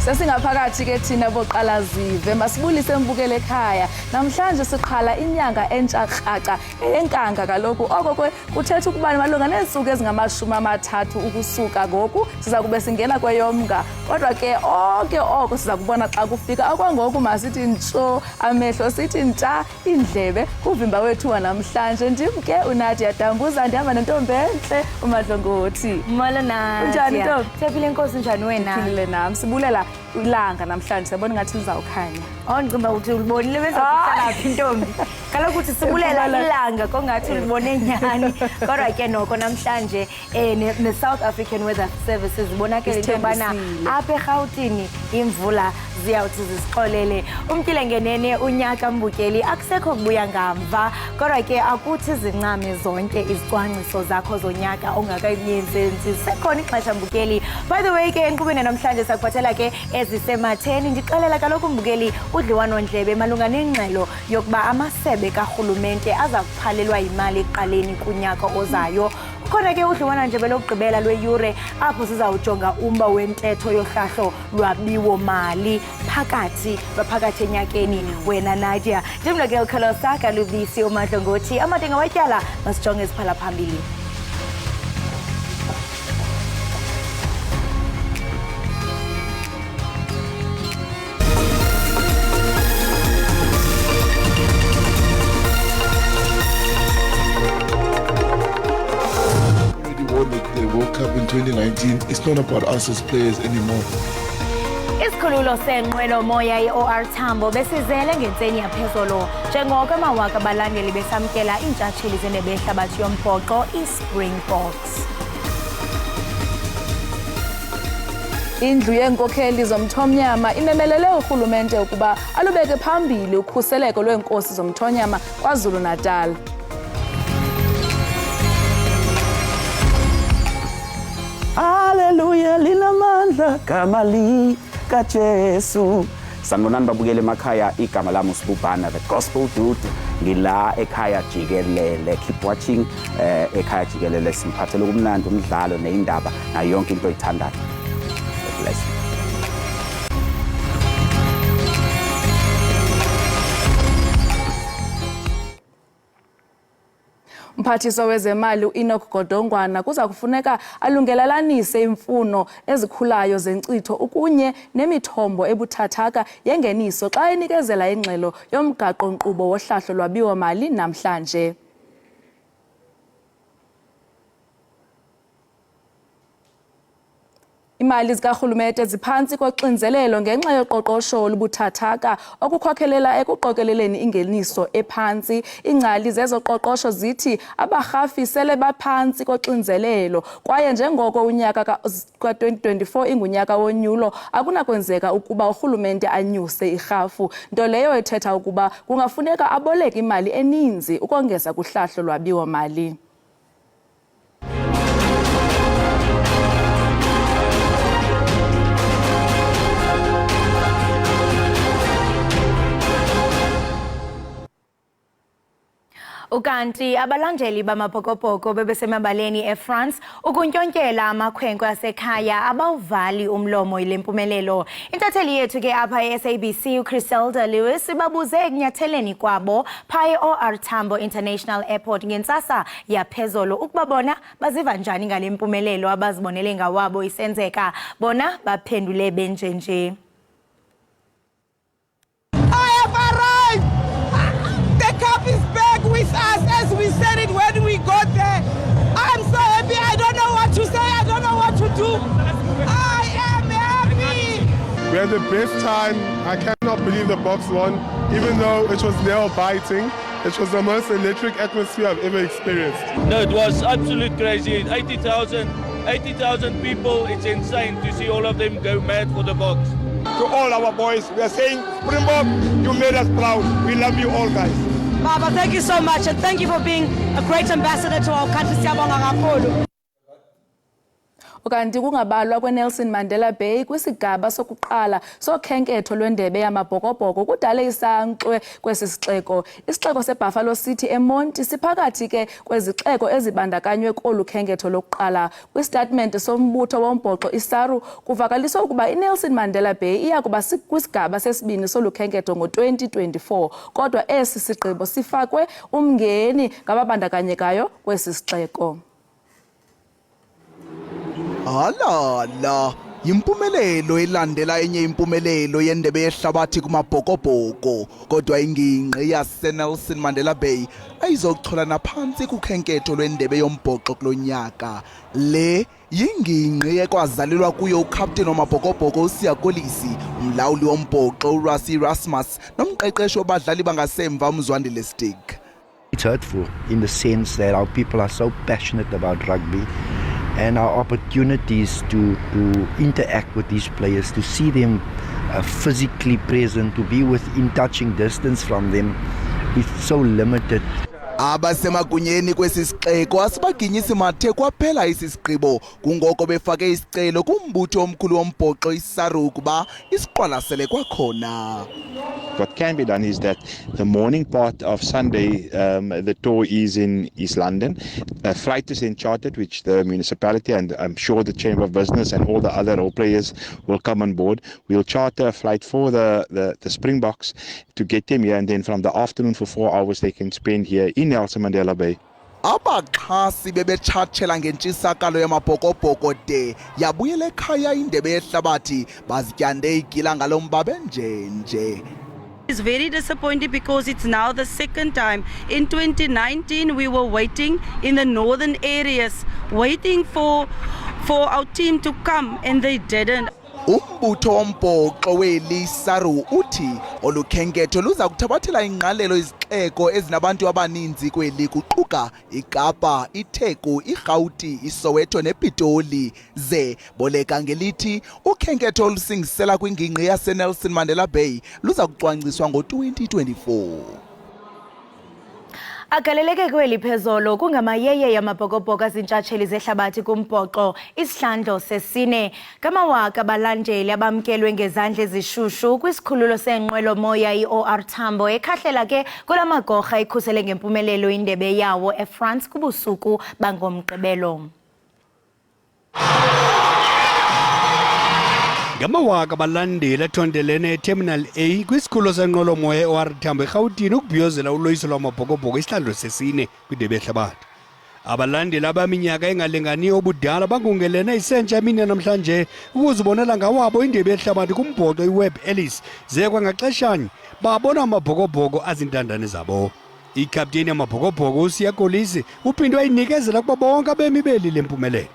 Sesingaphakathi ke thina boqala zive masibulise mbukele ekhaya namhlanje siqhala inyanga entsha kraca enkanga kaloku oko kuthetha ukuba malunga nezinsuku ezingamashumi amathathu ukusuka ngoku siza kube singena kweyomnga kodwa ke oko siza kubona xa kufika okwangoku masithi ntsho amehlo sithi ntsha indlebe kuvimba wethu wanamhlanje ndimke uNadia Dambuza ndihamba nentombi entle uMadlongothi Molo Nadia unjani ntombi Siyaphila Nkosi njani wena Siphilile nami sibulela ilanga namhlanje siyabona ngathi lizawukhanya ngicimba ukuthi ulibonile bese kuphi ntombi kaloku ukuthi sibulela ilanga kongathi ulibone nyani kodwa ke noko namhlanje ne South African Weather Services zibonakala into bana apha eGauteng imvula ziyawuthi zisixolele umkile ngenene unyaka mbukeli akusekho kubuya ngamva kodwa ke akuthi zincame zonke izicwangciso zakho zonyaka ongakayenzi sekhona ixesha mbukeli. By the way ke enkqubeni namhlanje sakuphathela ke ezisematheni ndixelela kaloku mbukeli udliwano ndlebe malunga nengxelo yokuba amasebe karhulumente aza kuphalelwa imali eqaleni kunyaka ozayo. Khona ke udliwano nje belokugqibela lweyure apho sizawujonga umba wentetho yohlahlo lwabiwo mali phakathi enyakeni wena Nadia ndimlo ke ukhalosa kalubisi uMadlongothi amadenga watyala masijonge eziphala phambili. The World Cup in 2019, it's not about us as players anymore. Isikhululo senqwelo moya i-OR Tambo besizele ngentseni yaphezolo njengoko amawaka abalandeli besamkela iintshatsheli zendebe yehlabathi yombhoxo iSpringboks. Indlu yeenkokheli zomthonyama imemelele urhulumente ukuba alubeke phambili ukhuseleko lweenkosi zomthonyama kwaZulu Natal. Haleluya linamandla gama likaJesu. Sanibonani babukele emakhaya igama lami uSibubhana the gospel dude ngila ekhaya Jikelele keep watching ekhaya Jikelele simphathele kumnandi umdlalo neindaba nayo yonke into oyithandayo. Bless you. Umphathiswa wezemali uEnoch Godongwana kuza kufuneka alungelelanise imfuno ezikhulayo zenkcitho ukunye nemithombo ebuthathaka yengeniso xa enikezela ingxelo yomgaqo-nkqubo wohlahlo lwabiwo-mali namhlanje. Imali zikarhulumente ziphantsi koxinzelelo ngenxa yoqoqosho olubuthathaka okukhokhelela ekuqokeleleni ingeniso ephantsi. Iingcali zezoqoqosho zithi abarhafi sele baphantsi koxinzelelo kwaye njengoko unyaka ka-2024 ingunyaka wonyulo akunakwenzeka ukuba urhulumente anyuse irhafu nto leyo ethetha ukuba kungafuneka aboleke imali eninzi ukongeza kuhlahlo lwabiwo-mali. Ukanti abalandeli bamapokopoko bebesemabaleni eFrance ukuntyontyela amakhwenkwe asekhaya abawuvali umlomo ile mpumelelo. Intatheli yethu ke apha eSABC uChriselda Lewis babuze ekunyatheleni kwabo phaya eOR Tambo International Airport ngentsasa yaphezolo ukuba bona baziva njani ngale mpumelelo abazibonele ngawabo isenzeka. Bona baphendule benjenje. With us as we said it when we got there. I'm so happy. I don't know what to say. I don't know what to do. I am happy. We had the best time. I cannot believe the box won, even though it was nail biting. It was the most electric atmosphere I've ever experienced. No, it was absolute crazy. 80,000 people. It's insane to see all of them go mad for the box. To all our boys, we are saying, Springbok, you made us proud. We love you all, guys. Baba, thank you so much, and thank you for being a great ambassador to our country. ukanti kungabalwa kweNelson Mandela Bay kwisigaba sokuqala sokhenketho lwendebe yamabhokobhoko kudale isankxwe kwesi sixeko. Isixeko seBuffalo City eMonti siphakathi ke kwezixeko ezibandakanywe kolu khenketho lokuqala. Kwistatement sombutho wombhoxo iSARU kuvakaliswa ukuba iNelson Mandela Bay iya kuba kwisigaba sesibini solu khenketho ngo-2024, kodwa esi sigqibo sifakwe umngeni ngababandakanyekayo kwesi sixeko. Alala yimpumelelo elandela enye impumelelo yendebe yehlabathi kumabhokobhoko, kodwa ingingqi yaseNelson Mandela Bay ayizokuchola naphansi kukhenketho lwendebe yombhoxo kulonyaka. Le yingingqi ekwazalelwa kuyo ukapteni wamabhokobhoko uSiya Kolisi, umlawuli wombhoxo uRussy Erasmus nomqeqeshi wabadlali bangasemva uMzwandile Stick. It's hurtful in the sense that our people are so passionate about rugby, and our opportunities to interact with these players, to see them physically present, to be within touching distance from them, is so limited. Abasemagunyeni kwesi sixeko asibaginyisi mathe kwaphela isisigqibo kungoko befake isicelo kumbutho omkhulu wombhoxo iSARU ukuba isiqwalasele kwakhona. What can be done is that the morning part of Sunday, the tour is in East London. A flight is then chartered, which the municipality and I'm sure the Chamber of Business and all the other role players will come on board. We'll charter a flight for the Springboks to get them here, and then from the afternoon for 4 hours they can spend here in Nelson Mandela Bay. Abaxhasi bebetshatshela ngentshisakalo yamabhokobhoko de yabuyela ekhaya indebe yehlabathi bazityande igila ngalo mbabe njenje. It's very disappointing because it's now the second time. In 2019 we were waiting in the northern areas, waiting for our team to come, and they didn't. Umbutho wombhoxo weli SARU uthi olukhenketho luza kuthabathela ingqalelo izixeko ezinabantu abaninzi kweli kuquka iKapa, iTheku, iGauti, iSoweto nePitoli. Ze boleka ngelithi ukhenketho olusingisela kwingingqi yaseNelson Mandela Bay luza kucwangciswa ngo-2024. Agaleleke kweli phezolo kungamayeye yamabhokobhoko azintshatsheli zehlabathi kumbhoxo isihlandlo sesine. Kamawaka abalandeli abamkelwe ngezandla ezishushu kwisikhululo senqwelo moya iOR Tambo ekhahlela ke kulamagorha ikhusele ngempumelelo indebe yawo eFrance kubusuku bangomgqibelo. Ngamawaka abalandeli ethondelene eTerminal A kwisikhululo senqwelomoya eOR Tambo eRhawutini ukubhiyozela uloyiso lwamabhokobhoko isihlandlo sesine kwindebe yehlabathi. Abalandeli abaminyaka engalinganiyo obudala bangungelene isentsha emini namhlanje ukuzibonela ngawabo indebe yehlabathi kumbhoxo iWebb Ellis ze kwangaxeshanye babona amabhokobhoko azintandane zabo. Ikapteni yamabhokobhoko uSiya Kolisi uphinde wayinikezela kuba bonke abemi beli lempumelelo.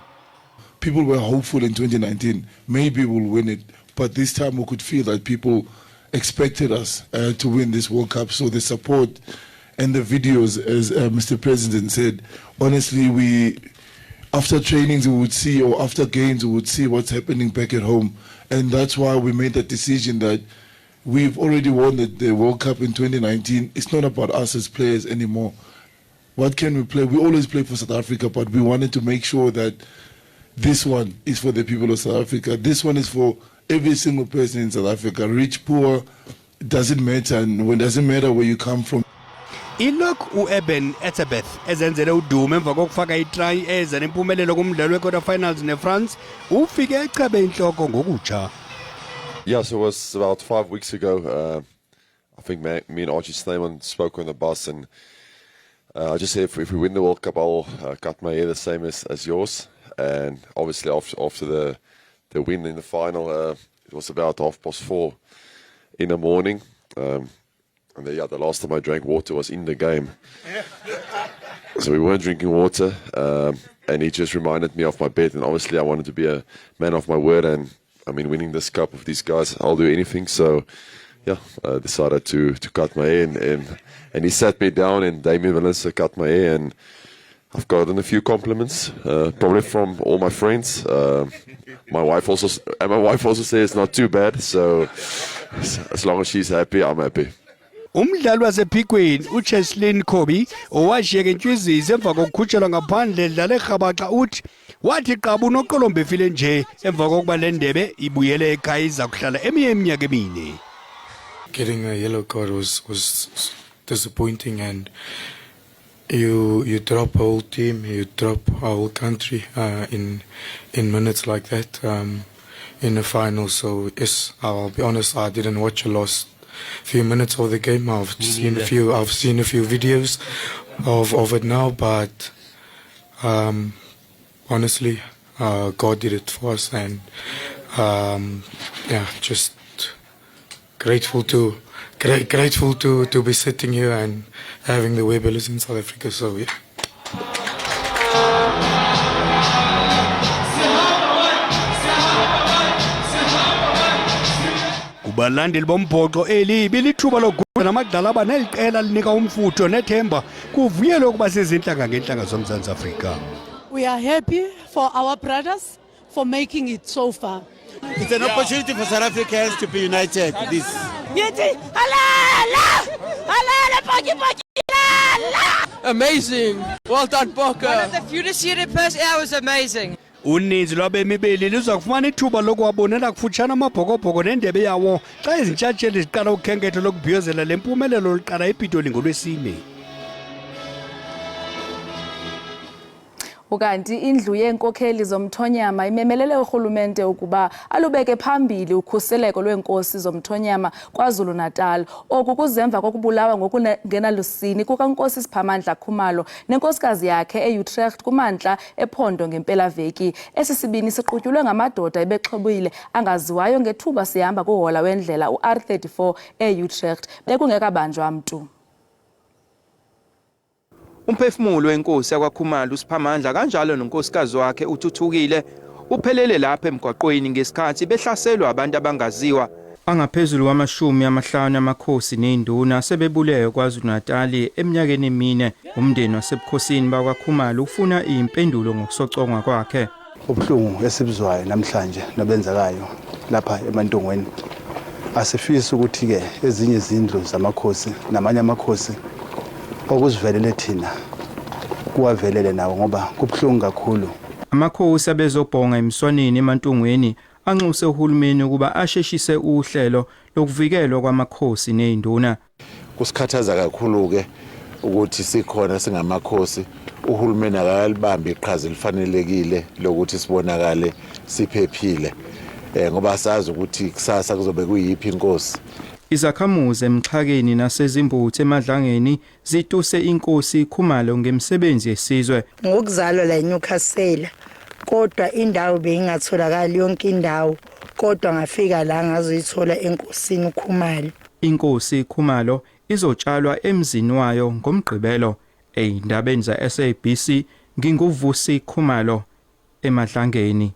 People were hopeful in 2019, maybe we'll win it. But this time we could feel that people expected us to win this World Cup. So the support and the videos, as Mr. President said, honestly, after trainings we would see, or after games we would see what's happening back at home. And that's why we made that decision that we've already won the World Cup in 2019. It's not about us as players anymore. What can we play? We always play for South Africa, but we wanted to make sure that this one is for the people of South Africa. This one is for every single person in South Africa. Rich, poor, it doesn't matter. And it doesn't matter where you come from. Ilok uEben Etzebeth ezenzele udumo emva kokufaka itry eza nempumelelo kumdlalo wequarter finals neFrance ufike echabe inhloko ngokutsha. Yeah, so it was about 5 weeks ago. I think me and Archie Snyman spoke on the bus, and I just said if we win the World Cup, I'll cut my hair the same as yours. And obviously after the win in the final, it was about 4:30 in the morning. And the last time I drank water was in the game. So we weren't drinking water, and he just reminded me of my bet. And obviously I wanted to be a man of my word, and I mean, winning this cup with these guys, I'll do anything. So yeah, I decided to cut my hair, and he sat me down, and Damien Vanessa cut my hair, and I've gotten a few compliments, probably from all my friends. My wife also says it's not too bad. So as long as she's happy, I'm happy. Umdlali wasephikweni uCheslin Kobe owashiyeka entshwizisi emva kokukhutshelwa ngaphandle edlala eRhabaxa uthi wathi qabu noqolombe efile nje emva kokuba le ndebe ibuyele ekhaya iza kuhlala eminye iminyaka emine. Getting a yellow card was disappointing, and you drop a whole team, you drop our whole country in minutes like that in the final. So yes, I'll be honest, I didn't watch the last few minutes of the game. I've seen a few videos of it now, but honestly, God did it for us, and yeah, just grateful to be sitting here and having the Webellers in South Africa. So yeah. Kubalandeli bombhoxo elibi lithuba lokugubha namadlala abaneliqela linika umfutho nethemba kuvuyelwe ukuba sezinhlanga ngenhlanga zoMzantsi Afrika. We are happy for our brothers for making it so far. It's an opportunity for South Africans to be united. This. Amazing. Well done, Boca. One of the fewest Europeans, it was amazing. Uninzi lwabemibeli liza kufumana ithuba lokuwabonela kufutshane amabhokobhoko nendebe yawo xa izintshatsheli ziqala ukhenketho lokubhiyozela le mpumelelo liqala ePitoli ngolwesine. Ukanti indlu yeenkokheli zomthonyama imemelele urhulumente ukuba alubeke phambili ukhuseleko lweenkosi zomthonyama KwaZulu-Natal. Oku kuzemva kokubulawa ngokungenalusini kukaNkosi Siphamandla Khumalo nenkosikazi yakhe eUtrecht kumantla ephondo ngempelaveki. Esi sibini siqutyulwe ngamadoda ebexhobile angaziwayo ngethuba sihamba kuhola wendlela uR34 eUtrecht bekungekabanjwa mntu. Umphefumulo wenkosi yakwaKhumalo uSiphamandla kanjalo nonkosikazi wakhe uThuthukile uphelele lapha emgwaqweni ngesikhathi behlaselwa abantu abangaziwa. Angaphezulu kwama50 amakhosi neinduna sebebulewe KwaZulu-Natal eminyakeni emine. Umndeni wasebukhosini bakwaKhumalo ufuna impendulo ngokusocongwa kwakhe. Ubuhlungu esibuzwayo namhlanje nabenzakayo lapha eMantongweni asifisa ukuthi ke ezinye izindlu zamakhosi namanye amakhosi okuzivelele thina kuwavelele nawo ngoba kubhlungu kakhulu. Amakhosi abezobhonga emswaneni eMantungweni anxuse uhulumeni ukuba asheshise uhlelo lokuvikelwa kwamakhosi neinduna. Kusikhathaza kakhulu ke ukuthi sikhona singamakhosi uhulumeni akalibambi iqhaza elifanelekile lokuthi sibonakale siphephile ngoba sazi ukuthi kusasa kuzobe kuyiphi inkosi. Izakhamuzi emxhakeni nasezimbuthe emadlangeni zituse inkosi Khumalo ngemsebenzi yesizwe. Ngokuzalwa la eNewcastle kodwa indawo beyingatholakala yonke indawo kodwa ngafika la ngazoyithola enkosini Khumalo. Inkosi Khumalo izotshalwa emzini wayo ngomgqibelo. Eindabeni za SABC nginguvusi Khumalo emadlangeni.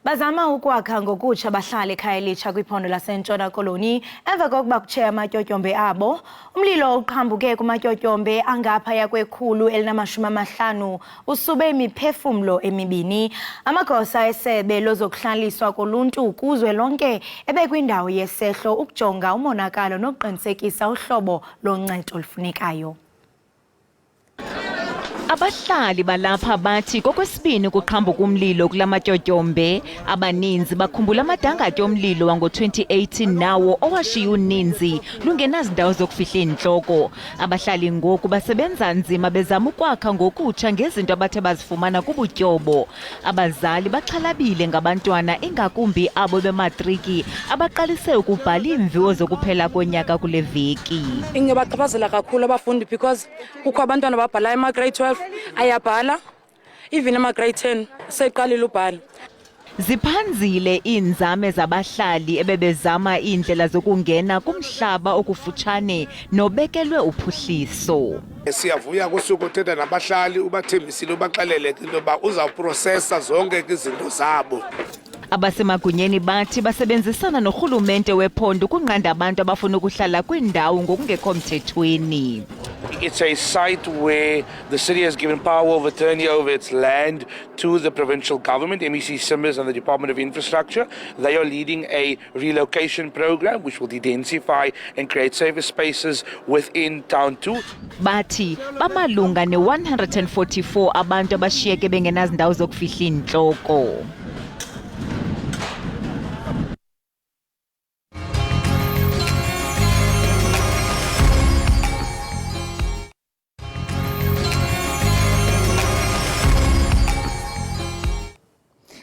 Bazama ukwakha ngokutsha bahlala ekhaya elitsha kwiphondo laseNtshona Koloni emva kokuba kutsheya amatyotyombe abo. Umlilo uqhambuke kumatyotyombe angaphaya kwe150 usube imiphefumlo emibini. Amagosa esebe lozokuhlaliswa koluntu kuzwe lonke ebekwindawo yesehlo ukujonga umonakalo nokuqinisekisa uhlobo loncedo olufunekayo. Abahlali balapha bathi kokwesibini kuqhambuka umlilo kulamatyotyombe. Abaninzi bakhumbula amadangatye omlilo wango-2018 nawo owashiya uninzi lungenazindawo zokufihla inhloko. Abahlali ngoku basebenza nzima bezama ukwakha ngokutsha ngezinto abathe bazifumana kubutyobo. Abazali baxhalabile ngabantwana ingakumbi abo bematriki abaqalise ukubhala iimviwo zokuphela konyaka kule veki. Ingebachaphazela kakhulu abafundi because kukho abantwana babhala ema-grade 12 ayabhala even ema-grade 10 seqalile ubhala. Ziphanzile iinzame zabahlali ebebezama iindlela zokungena kumhlaba okufutshane nobekelwe uphuhliso. Siyavuya kusuku uthetha nabahlali ubathembisile ubaxelele into ba uzawuprocessa zonke izinto zabo. Abasemagunyeni bathi basebenzisana norhulumente wephondo kunqanda abantu abafuna ukuhlala kwindawo ngokungekho mthethweni. It's a site where the city has given power of attorney over its land to the provincial government, MEC Simmers and the Department of Infrastructure. They are leading a relocation program which will densify and create safer spaces within town too. Bathi bamalunga ne-144 abantu abashiyeke bengenazindawo zokufihla inhloko.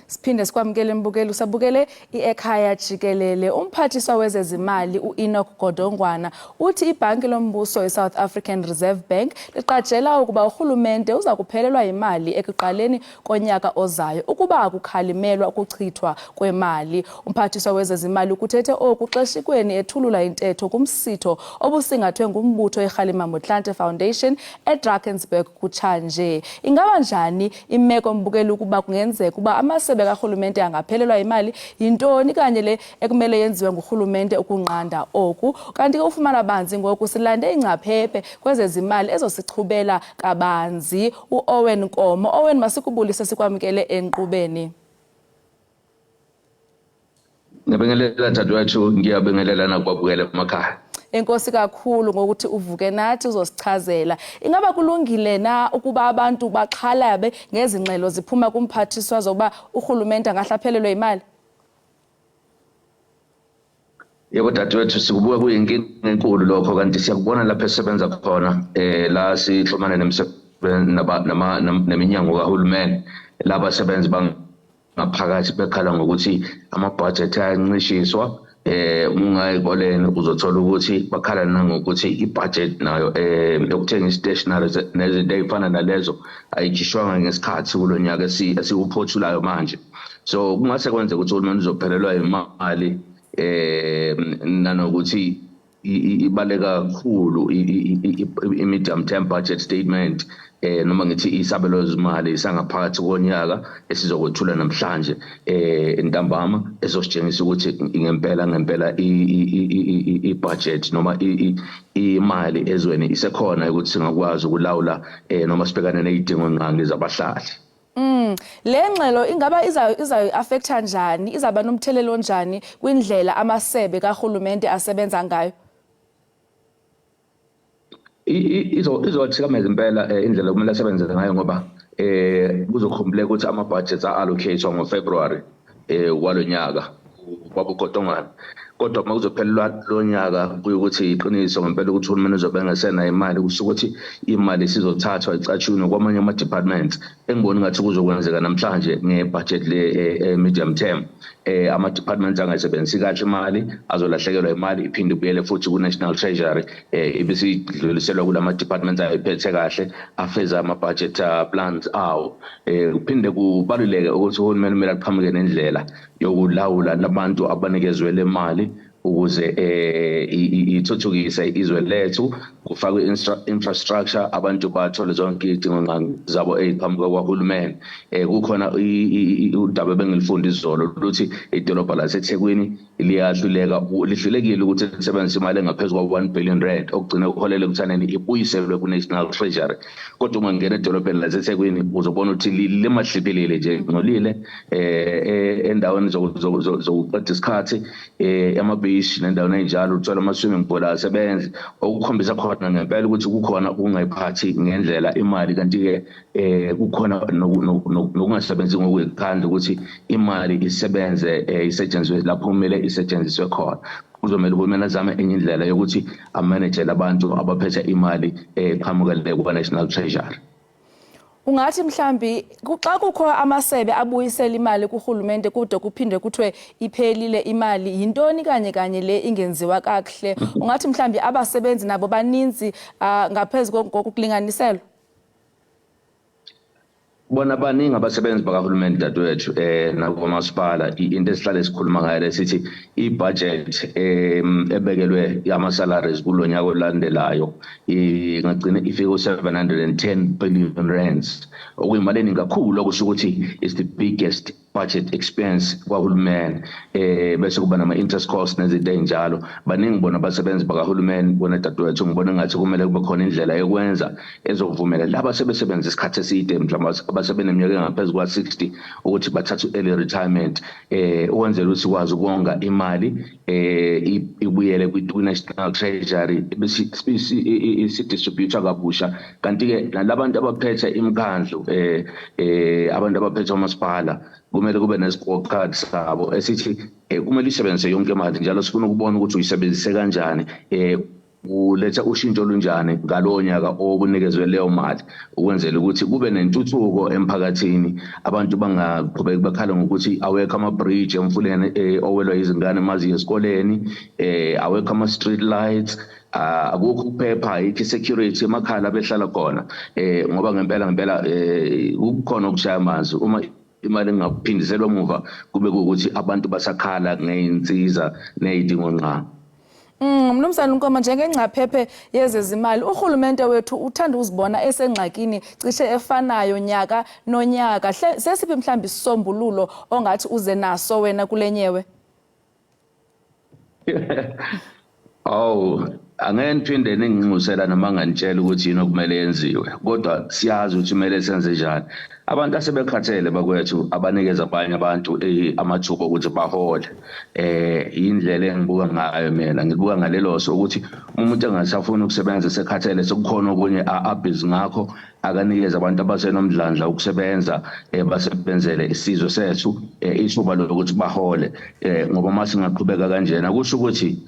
Siphinde sikwamukele mbukeli usabukele Ekhaya Jikelele. Umphathiswa wezezimali uEnoch Godongwana uthi ibhanki lombuso eSouth African Reserve Bank liqatsela ukuba urhulumente uza kuphelelwa imali ekuqaleni konyaka ozayo ukuba akukhalimelwa ukuchithwa kwemali. Umphathiswa wezezimali ukuthethe oku xeshikweni ethulula intetho kumsitho obusingathwe ngumbutho eRhalima Motlanthe Foundation eDrakensberg kutshanje. Ingaba njani imeko mbukeli ukuba kungenzeka ukuba amasebe karhulumente angaphelelwa imali? Yintoni kanye le ekumele yenziwe ngurhulumente ukunqanda oku? Kanti ke ufumana banzi ngoku silande ingcaphephe kwezezimali ezosichubela kabanzi uOwen Nkomo. Owen, masikubulise sikwamkele enkqubeni. Ngiyabingelela dadewethu, ngiyabengelela nakubabukele emakhaya. Enkosi kakhulu ngokuthi uvuke nathi uzosichazela. Ingaba kulungile na ukuba abantu baxhalabe ngezingxelo ziphuma kumphathiswa zokuba urhulumente angahlaphelelwe imali? Yebo dadewethu, sikubuka kuyinkinga enkulu lokho, kanti siyakubona lapha esebenza khona la sixhumane neminyango kahulumeni laba abasebenzi bangaphakathi bekhala ngokuthi ama-budget ayancishiswa. Ungayikoleni uzothola ukuthi bakhala nangokuthi i-budget nayo yokuthenga i-stationery nezinto ey'fana nalezo ayikhishwanga ngesikhathi kulo nyaka esiwuphothulayo manje. So kungase kwenze ukuthi uhulumeni uzophelelwa imali nanokuthi ibaleka kakhulu i-medium term budget statement noma ngithi isabelo zimali sangaphakathi konyaka esizokwethula namhlanje ntambama esositshengisa ukuthi ngempela i-budget noma imali ezweni isekhona ukuthi singakwazi ukulawula noma sibhekane nezidingo nqangi zabahlali. Le ngxelo ingaba iza-affecta njani, izaba nomthelelo onjani kwindlela amasebe karhulumente asebenza ngayo? Izothikameza impela indlela kumele asebenze ngayo ngoba kuzokhumbuleka ukuthi ama-budgets a-allocate-wa ngoFebruary walo nyaka kwabugodongana. Kodwa uma kuzophelelwa lo nyaka kuyukuthi iqiniso ngempela ukuthi uhulumeni uzobe engasenayo imali kusuka ukuthi imali sizothathwa icatshunwe kwamanye ama-departments. Engiboni ngathi kuzokwenzeka namhlanje nge-budget le-medium term. Ama-departments angayisebenzisi kahle imali, azolahlekelwa imali iphinde ibuyele futhi ku-National Treasury ibisidluliselwa kulama-departments ayiphethe kahle afeza ama-budget plans awo. Kuphinde kubaluleke ukuthi uhulumeni kumele aqhamuke nendlela yokulawula labantu abanikezwe le mali ukuze ithuthukise izwe lethu, kufakwe infrastructure, abantu bathole zonke izidingo zabo eziqhamuka kwahulumeni. Kukhona udaba ebengilifunda izolo ukuthi idolobha laseThekwini lihlulekile ukuthi lisebenzise imali engaphezu kwa-1 billion rand okugcina kuholele ekuthaneni ibuyiselwe ku-National Treasury. Kodwa uma ngena edolobheni laseThekwini uzobona ukuthi limahliphelile nje ngcolile endaweni zokuqeda isikhathi ama-beach nendaweni enjalo uthola ama-swimming pool asebenzi okukhombisa khona ngempela ukuthi kukhona ukungayiphathi ngendlela imali, kanti-ke kukhona nokungasebenzi ngokuyikhandla ukuthi imali isebenze isetshenziswe lapho kumele isetshenziswe khona. Kuzomele uhulumeni azame enye indlela yokuthi amanejele abantu abaphethe imali eqhamukele kwa-National Treasury. Ungathi mhlambi xa kukho amasebe abuyisela imali kuhulumente kude kuphinde kuthiwe iphelile imali, yintoni kanye le ingenziwa kakuhle? Ungathi mhlambi abasebenzi nabo baninzi ngaphezu kokulinganiselwa? Bona baningi abasebenzi bakahulumeni dadewethu nakumasipala. Into esihlale esikhuluma ngayo lesithi i-budget ebekelwe ama-salaries kulo nyaka olandelayo ingagcina ifike ku-710 billion rands okuyimali eningi kakhulu, okusho ukuthi it's the biggest budget expense kwahulumeni bese kuba nama interest costs nezinto enjalo baningi bona abasebenzi bakahulumeni bona dadewethu ngibona ngathi kumele kube khona indlela yokwenza ezokuvumela laba sebesebenza isikhathi eside mhlawumbe abasebeneminyaka engaphezulu kwa-60 ukuthi bathathe early retirement ukwenzela ukuthi sikwazi ukonga imali ibuyele kwi-national treasury bese isidistribute kabusha kanti-ke nalabantu abaphethe imikhandlu abantu abaphethe umasipala kumele kube ne-scorecard sabo esithi kumele isebenzise yonke imali njalo sifuna ukubona ukuthi uyisebenzise kanjani uletha ushintsho olunjani ngalowo nyaka obunikezwe leyo mali ukwenzela ukuthi kube nentuthuko emphakathini abantu bangaqhubeki bakhala ngokuthi awekho ama-bridge emfuleni owelwa izingane maziye esikoleni awekho ama-street lights akukho ukuphepha security emakhala behlala khona ngoba ngempela kukhona ukushaya amanzi uma imali ingaphindiselwa emuva kube ukuthi abantu basakhala ngey'nsiza ney'dingo nqa. Mnumzane Nkoma, njengengcaphephe yezezimali urhulumente wethu uthanda uzibona esengxakini cishe efanayo nyaka nonyaka. Sesiphi mhlawumbi isisombululo ongathi uze naso wena kule nyewe? Angeke niphinde ninginxusela noma nganitshela ukuthi yini okumele yenziwe kodwa siyazi ukuthi kumele senze njani. Abantu asebekhathele bakwethu abanikeza abanye abantu amathuba ukuthi bahole indlela engibuka ngayo mina ngibuka ngaleloso ukuthi umuntu engasafuna ukusebenza sekhathele sekukhona okunye abhizi ngakho akanikeza abantu abasenomdlandla ukusebenza basebenzele isizwe sethu ithuba lokuthi bahole ngoba mase ngaqhubeka kanjena kusho ukuthi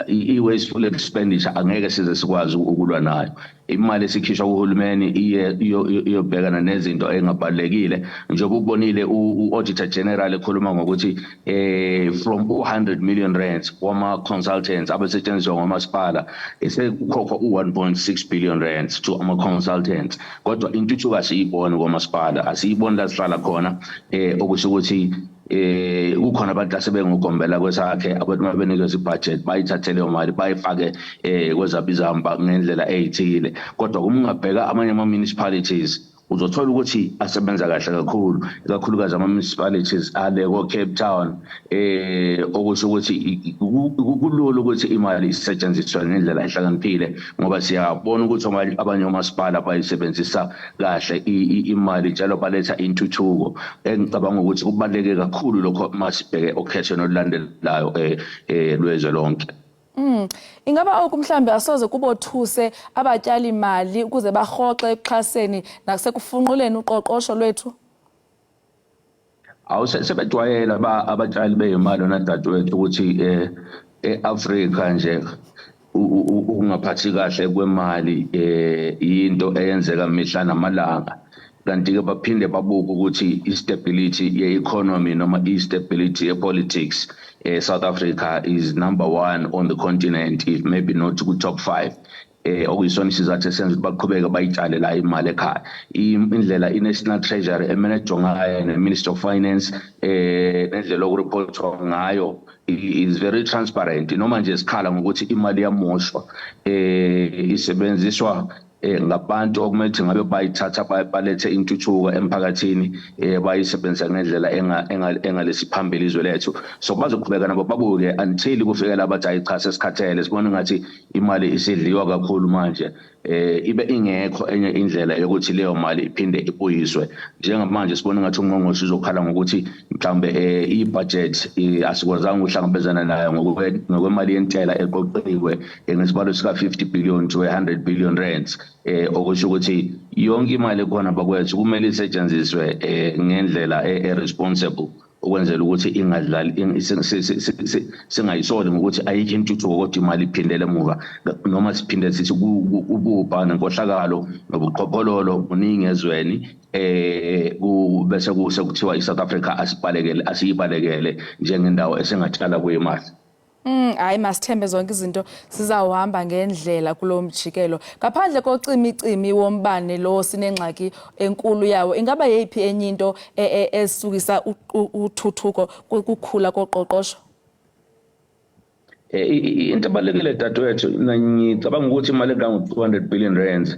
i-wasteful expenditure angeke size sikwazi ukulwa nayo. Imali esikhishwa kuhulumeni iyobhekana nezinto engabalekile njengoba ubonile u-auditor general ekhuluma ngokuthi from 100 million rands wama consultants abasetshenziswa ngomasipala esekukhokhwa u1.6 billion rands to ama consultants kodwa intuthuko asiyiboni ngomasipala asiyiboni la sihlala khona okusho ukuthi kukhona abantu asebengogombela kwesakhe abantu mabenikeza ibudget bayithathe leyo mali bayifake kwezabizamba ngendlela eyithile kodwa uma ungabheka amanye ama-municipalities uzothola ukuthi asebenza kahle kakhulu ikakhulukazi ama-municipalities ale ko-Cape Town okusho ukuthi kulula ukuthi imali isetshenziswe ngendlela ehlakaniphile ngoba siyabona ukuthi abanye omasipala bayisebenzisa kahle imali njalo baletha intuthuko engicabanga ukuthi kubaluleke kakhulu lokho masibheke okhethweni olulandelayo lwezwe lonke. Ingaba okumhlambe asoze kubothuse abatyali imali ukuze bahoxe ekuxhaseni nasekufunquleni uqoqosho lwethu? Sebejwayela abatshali beyimali nadadewethu ukuthi e-Afrika nje ukungaphathi kahle kwemali into eyenzeka mihla namalanga kanti-ke baphinde babuke ukuthi i-stability ye-economy noma i-stability ye-politics South Africa is #1 on the continent, if maybe not to top 5. Okuyisona isizathu esenza ukuthi baqhubeke bayitshale la imali ekhaya. Indlela i-National Treasury emanejwa ngayo ne-Minister of Finance nendlela okureportwa ngayo is very transparent. Noma nje sikhala ngokuthi imali yamoshwa isebenziswa ngabantu okumele ukuthi ngabe bayithatha balethe intuthuko emphakathini bayisebenzisa ngendlela engalesiphambili izwe lethu so bazoqhubeka nabo babuke until kufikela abathi ayicha sesikhathele sibona ngathi imali isidliwa kakhulu manje ibe ingekho enye indlela yokuthi leyo mali iphinde ibuyiswe njengamanje sibona ngathi ungqongqoshe uzokhala ngokuthi mhlambe i-budget asikwazanga ukuhlangabezana nayo ngokwemali yentela eqoqiwe ngesibalo sika 50 billion to 100 billion rands okusho ukuthi yonke imali ekhona bakwethu kumele isetshenziswe ngendlela responsible ukwenzela ukuthi ingadlali singayisoli ngokuthi ayikho intuthuko kodwa imali iphindele emuva noma siphinde sithi ububha nenkohlakalo nobuqhophololo buningi ezweni bese kuthiwa iSouth Africa asiyibalekele njengendawo esengatshala kuyimali. Hayi masithembe zonke izinto sizawuhamba ngendlela kulo mjikelo ngaphandle kocimicimi wombane lo sinengxaki enkulu yawo ingaba yiphi enye into esukisa uthuthuko kukhula koqoqosho? Into ebalekile dadewethu ngicabanga ukuthi imali engango 200 billion rands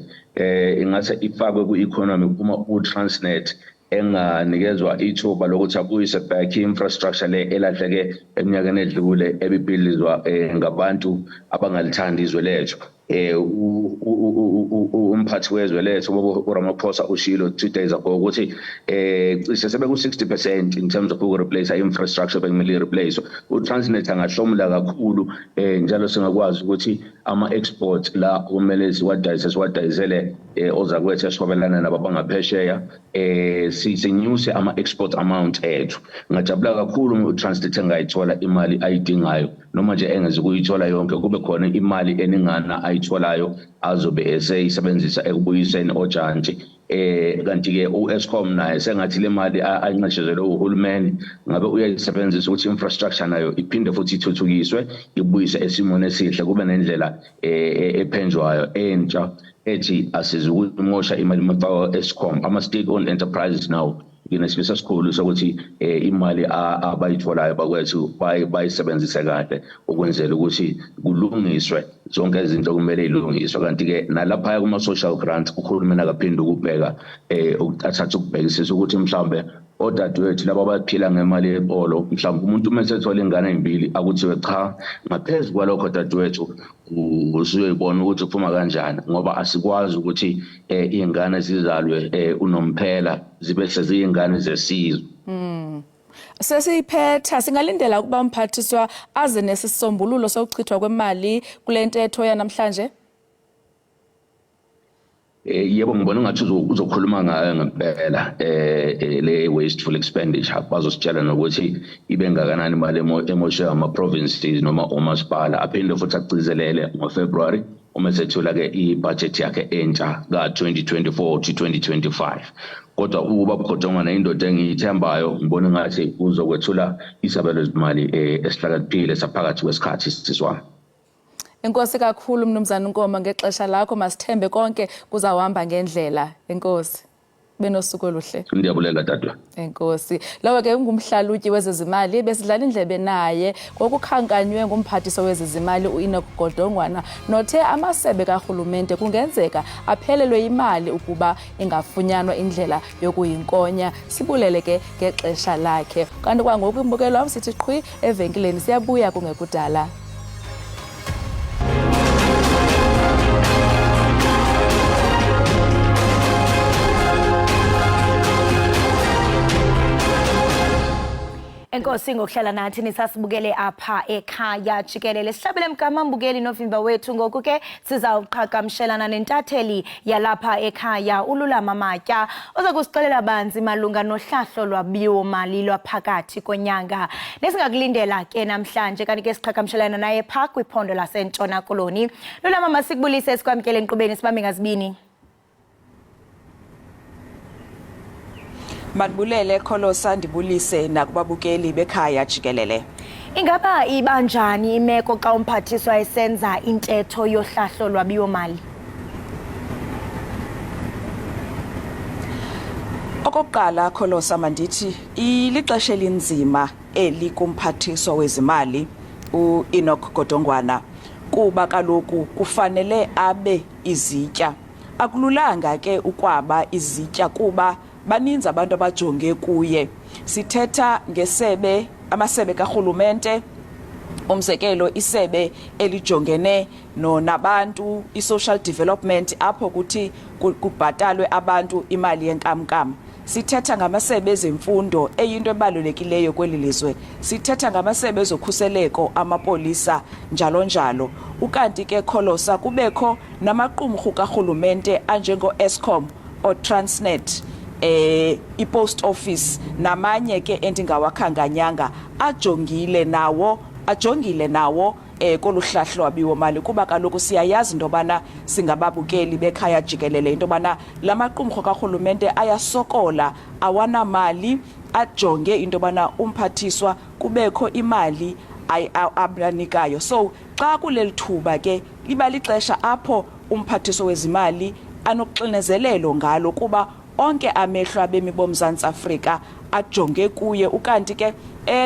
ingase ifakwe ku-economy uma u-Transnet enganikezwa ithuba lokuthi abuyise back infrastructure le elahleke eminyakeni edlule ebibhilizwa ngabantu abangalithandi izwe lethu. Umphathi wezwe lethu uRamaphosa ushilo 2 days ago ukuthi cishe sebeku 60% in terms of replace infrastructure bekumele replace. Transnet angahlomula kakhulu njalo singakwazi ukuthi ama exports la kumele siwadayisele ozakwethu eswabelana nababangaphesheya sinyuse ama export amount ethu. Ngajabula kakhulu Transnet engayithola imali ayidingayo noma nje engeze kuyithola yonke kube khona imali eningana ayitholayo azobe eseyisebenzisa ekubuyiseni ojantshi. Kanti ke uEskom naye sengathi le mali ayinqeshezelwe uhulumeni ngabe uyayisebenzisa ukuthi infrastructure nayo iphinde futhi ithuthukiswe ibuyise esimone esihle kube nendlela ephenjwayo entsha ethi asizukumosha imali mafaka Eskom ama state owned enterprises now nginesibisa sikhulu sokuthi imali abayitholayo bakwethu bayisebenzise kahle ukwenzela ukuthi kulungiswe zonke izinto kumele ilungiswe. Kanti ke nalapha kuma social grants uhulumeni akaphinde ukubheka athatha ukubhekisisa ukuthi mhlambe odadewethu laba abaphila ngemali yebolo mhlawumbe umuntu mesethola ingane ezimbili akuthiwe cha ngaphezulu kwalokho dadewethu usuyibona ukuthi uphuma kanjani ngoba asikwazi ukuthi izingane zizalwe unomphela zibe seziyingane zesizwe. Sesiphetha singalindela ukuba umphathiswa aze nesisombululo sokuchithwa kwemali kule ntetho yanamhlanje. Yebo ngibona ngathi uzokhuluma ngayo ngempela le wasteful expenditure bazositshela nokuthi ibe ngakanani imali emoshe ama provinces noma umasipala aphinde futhi agcizelele ngoFebruary uma sethula ke ibudget yakhe entsha ka 2024 to 2025. Kodwa ubaba Godongwana indoda engiyithembayo ngibona ngathi uzokwethula isabelo zimali esihlakaniphile saphakathi kwesikhathi siswami. Enkosi kakhulu Mnumzana Nkoma ngexesha lakho masithembe konke kuzawuhamba ngendlela. Enkosi. Benosuku oluhle. Ndiyabulela dadwa. Enkosi. Lawo ke ungumhlalutyi wezezimali besidlala indlebe naye ngokukhankanywe ngumphathiso wezezimali uEnoch Godongwana nothe amasebe kahulumente kungenzeka aphelelwe imali ukuba ingafunyanwa indlela yokuyinkonya. Sibulele ke ngexesha lakhe. Kanti kwangoku imbukelo wam sithi qhwi evenkileni siyabuya kungekudala. Enkosi ngokuhlala nathi nisasibukele apha ekhaya Jikelele. Sihlabele mgama mbukeli novimba wethu ngoku ke sizawuqhagamshelana nentatheli yalapha ekhaya uLulama Matya oza kusixelela banzi malunga nohlahlo lwabiwo mali lwaphakathi konyanga. Nesingakulindela ke namhlanje kanti ke siqhagamshelana naye pha kwiphondo laseNtshona Koloni. Lulama masikubulise sikwamkele enkqubeni sibambe ngazibini. Manibulele Kholosa ndibulise nakubabukeli bekhaya Jikelele. Ingaba ibanjani imeko xa umphathiswa esenza intetho yohlahlo lwabiwo mali? Okokuqala Kholosa mandithi ilixesha elinzima elikumphathiswa wezimali uEnoch Godongwana kuba kaloku kufanele abe izitya. Akululanga ke ukwaba izitya kuba baninzi abantu abajonge kuye. Sithetha ngesebe amasebe kahulumente umzekelo isebe elijongene nabantu isocial development apho kuthi kubhatalwe abantu imali yenkamnkam. Sithetha ngamasebe ezemfundo eyinto ebalulekileyo kweli lizwe. Sithetha ngamasebe ezokhuseleko amapolisa njalo njalo. Ukanti ke Kholosa kubekho namaqumrhu kahulumente anjengo Eskom o Transnet i-post office namanye ke endingawakhanganyanga ajongile nawo koluhlahlo lwabiwo mali kuba kaloku siyayazi into yobana singababukeli bekhaya Jikelele into yobana la maqumrhu kahulumente ayasokola awanamali ajonge into yobana umphathiswa kubekho imali abanikayo. So xa kuleli thuba ke liba lixesha apho umphathiswa wezimali anokuxinezelelo ngalo kuba onke amehlo abemi boMzantsi Afrika ajonge kuye. Ukanti ke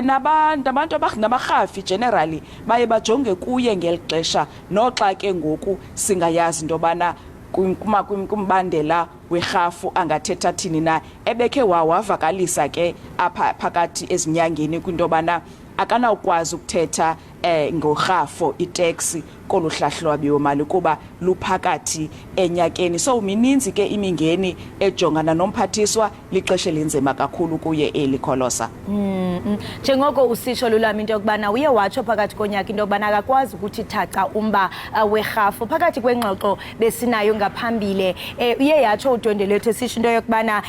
nabantu nabarhafi generally baye bajonge kuye ngelixesha noxa ke ngoku singayazi into yobana kumbandela werhafu angathetha thini na ebekhe wavakalisa ke apha phakathi ezinyangeni kwinto yobana akanawukwazi ukuthetha ngorhafo itaxi kolu hlahlwabiwo-mali kuba luphakathi enyakeni. So mininzi ke imingeni ejongana nomphathiswa, lixesha elinzima kakhulu kuye eli Kholosa. Njengoko usitsho Lulama into yokubana uye watsho phakathi konyaka into yokubana akakwazi ukuthi thaca umba werhafu phakathi kwengxoxo besinayo ngaphambile, uye yatsho udwendelethu esitsho into yokubana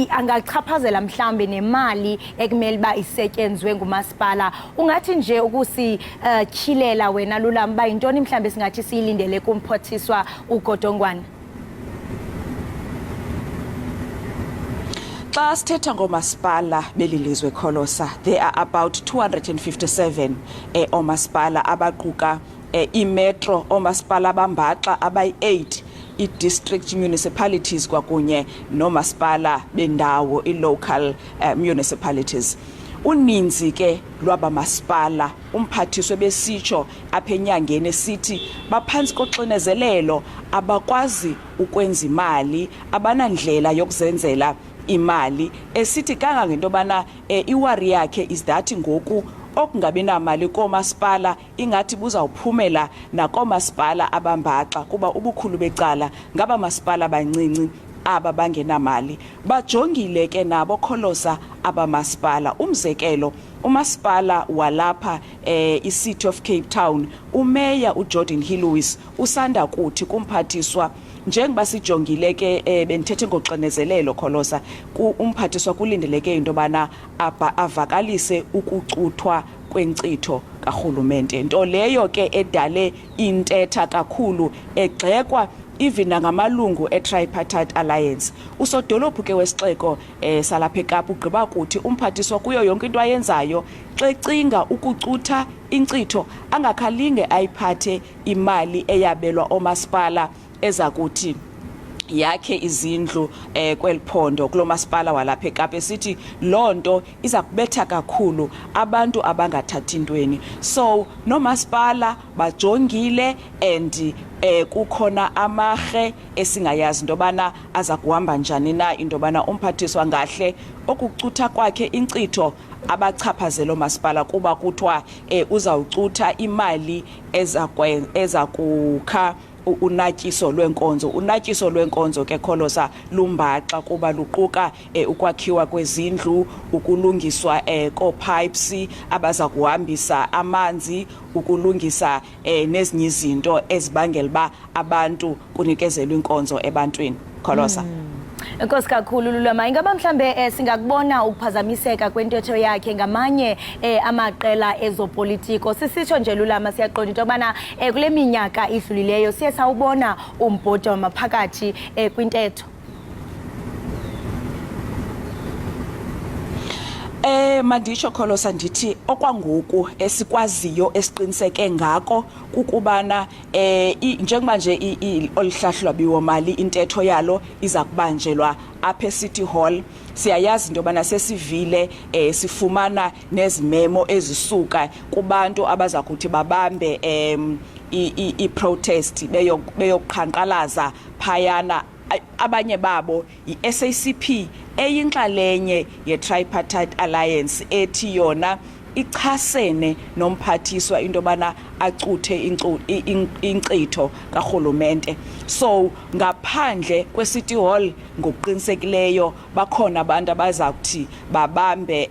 angachaphazela mhlambe nemali ekumele uba isetyenzwe ngumasipala. Ungathi nje ukusityhilela wena Lulama uba yintoni mhlambe singathi siyilindele kumphathiswa uGodongwana? Xa sithetha ngomasipala belilizwe Kholosa, there are about 257 omasipala abaquka imetro, omasipala abambaxa abayi-8, i-district municipalities kwakunye nomasipala bendawo, i-local municipalities. Uninzi ke lwaba masipala umphathiswa besitsho apha enyangeni sithi baphantsi koxinezelelo, abakwazi ukwenza imali, abanandlela yokuzenzela imali, esithi kangangento bana iwari yakhe is that ngoku okungabi namali koomasipala ingathi buzawuphumela nakoomasipala abambaxa kuba ubukhulu becala ngaba masipala abancinci aba bangenamali. Bajongile ke nabo Kholosa abamasipala. Umzekelo, umasipala walapha i-City of Cape Town, umeya uJordan Lewis usanda kuthi kumphathiswa njengoba sijongile ke bendithethe ngoxinezelelo Kholosa, umphathiswa kulindeleke into bana avakalise ukucuthwa kwenkcitho karhulumente, nto leyo ke edale intetha kakhulu, egxekwa even ngamalungu e-Tripartite Alliance. Usodolophu ke wesixeko salapha eKapa ugqiba kuthi umphathiswa kuyo yonke into ayenzayo xa ecinga ukucutha inkcitho angakhalinge ayiphathe imali eyabelwa omasipala eza kuthi yakhe izindlu kweliphondo kulo masipala walapha eKapa, esithi loo nto iza kubetha kakhulu abantu abangathathi ntweni. So nomasipala bajongile and kukhona amarhe esingayazi into yobana aza kuhamba njani na, into yobana umphathiswa ngahle okucutha kwakhe inkcitho abachaphazela omasipala kuba kuthiwa uzawucutha imali eza kukha unatyiso lwenkonzo ke Kholosa lumbaxa kuba luquka ukwakhiwa kwezindlu, ukulungiswa ko-pipes abaza kuhambisa amanzi, ukulungisa nezinye izinto ezibangela uba abantu kunikezelwa inkonzo ebantwini Kholosa. Enkosi kakhulu Lulama. Ingaba mhlambe singakubona ukuphazamiseka kwentetho yakhe ngamanye amaqela ezopolitiko. Sisitsho nje Lulama, siyaqonda into yobana kule minyaka idlulileyo siye sawubona umbhoda wamaphakathi kwintetho. Manditsho Kholosa ndithi okwangoku esikwaziyo esiqiniseke ngako kukubana njengoba nje olihlahlwabiwo-mali intetho yalo iza kubanjelwa apha eCity Hall. Siyayazi into yobana sesivile sifumana nezimemo ezisuka kubantu abaza kuthi babambe i-protest beyoqhankqalaza phayana. Abanye babo i-SACP eyinxalenye ye-Tripartite Alliance ethi yona ichasene nomphathiswa into yobana acuthe inkcitho karhulumente. So ngaphandle kweCity Hall ngokuqinisekileyo bakhona abantu abaza kuthi babambe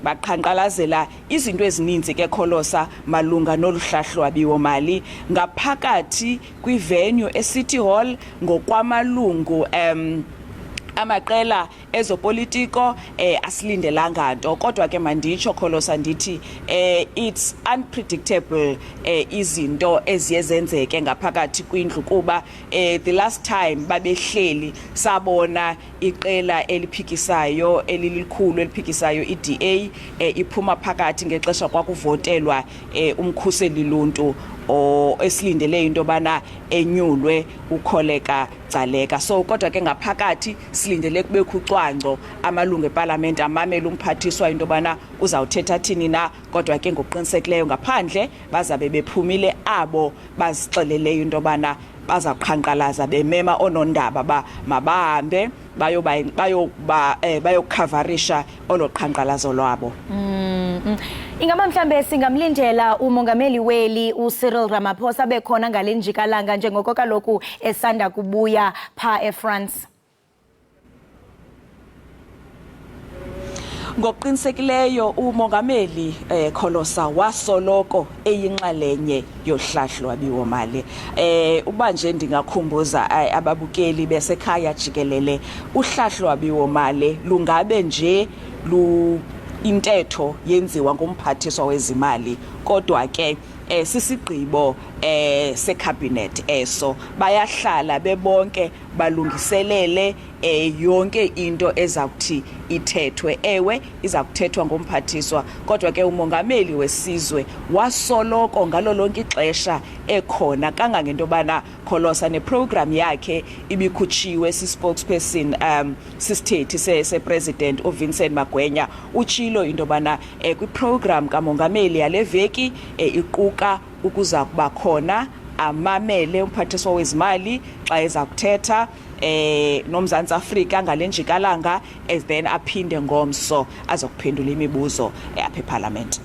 baqhankqalazela izinto ezininzi ke Kholosa malunga noluhlahlwabiwo-mali ngaphakathi kwivenue eCity Hall ngokwamalungu amaqela ezopolitiko asilindelanga nto, kodwa ke manditsho Kholosa ndithi it's unpredictable izinto eziyezenzeke ngaphakathi kwindlu kuba the last time babehleli sabona iqela eliphikisayo elilikhulu eliphikisayo iDA iphuma phakathi ngexesha kwakuvotelwa umkhuseli luntu esilindele into bana enyulwe ukholeka Gcaleka. So kodwa ke ngaphakathi silindele kube kucwangco amalungu eParliament amamela umphathiswa into bana uzawuthetha thini na, kodwa ke ngokuqinisekileyo ngaphandle bazabe bephumile abo bazixeleleyo into bana bazaqhankqalaza bemema onondaba mabahambe bayokhavarisha oloqhankqalazo lwabo. Ingaba mhlambe singamlindela umongameli weli uCyril Ramaphosa bekhona ngale njikalanga njengoko kaloku esanda kubuya pha eFrance? Ngokuqinisekileyo umongameli Kholosa wasoloko eyinxalenye yohlahlo lwabiwo-mali. Uba nje ndingakhumbuza ababukeli besekhaya jikelele, uhlahlo lwabiwo-mali lungabe nje intetho yenziwa ngumphathiswa wezimali, kodwa ke sisigqibo secabinet eso, bayahlala bebonke balungiselele yonke into ezawuthi ithethwe. Ewe iza kuthethwa ngumphathiswa, kodwa ke umongameli wesizwe wasoloko ngalo lonke ixesha ekhona, kangangento bana Kholosa neprogram yakhe ibikhutshiwe si-spokesperson sisithethi se-president uVincent Magwenya utshilo into bana kwiprogram kamongameli yale veki iquka ukuza kuba khona amamele umphathiswa wezimali xa eza kuthetha noMzantsi Afrika ngale njikalanga, then aphinde ngomso azokuphendula imibuzo apha eParliament.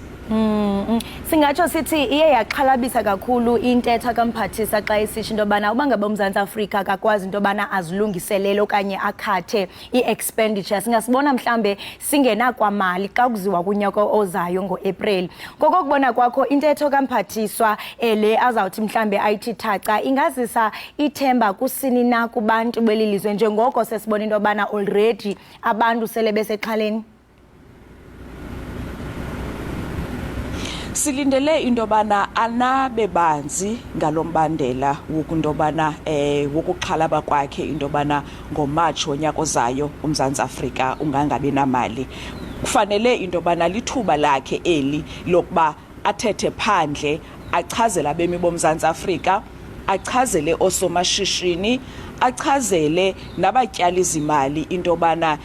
Singatsho sithi iye yaxhalabisa kakhulu intetha kamphathisa xa esisho into yobana uba ngabe uMzantsi Afrika akakwazi into yobana azilungiselele okanye akhathe i-expenditure. Singasibona mhlambe singena kwamali xa kuziwa kunyaka ozayo ngoApril. Ngokokubona kwakho intetho kamphathiswa le azawuthi mhlambe ayithi thaca ingazisa ithemba kusini na kubantu belilizwe njengoko sesibona into yobana already abantu sele besexhaleni? Silindele into bana anabe banzi ngalombandela wokunto bana wokuxhalaba kwakhe into bana ngoMarch wonyaka ozayo uMzantsi Afrika ungangabi namali. Kufanele into bana lithuba lakhe eli lokuba athethe phandle, achazele abemi boMzantsi Afrika, achazele osomashishini, achazele nabatyali zimali into bana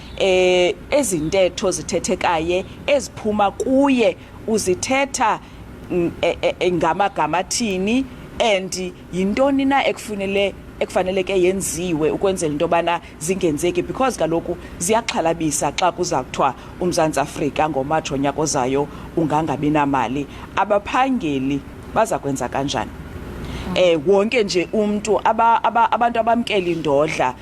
ezintetho zithethekaye eziphuma kuye uzithetha ngamagama athini and yintoni na ekufaneleke yenziwe ukwenzela into bana zingenzeki, because kaloku ziyaxhalabisa xa kuza kuthiwa uMzantsi Afrika ngoMarch wonyaka ozayo ungangabi namali. Abaphangeli baza kwenza kanjani? Wonke nje umuntu abantu abamkela indodla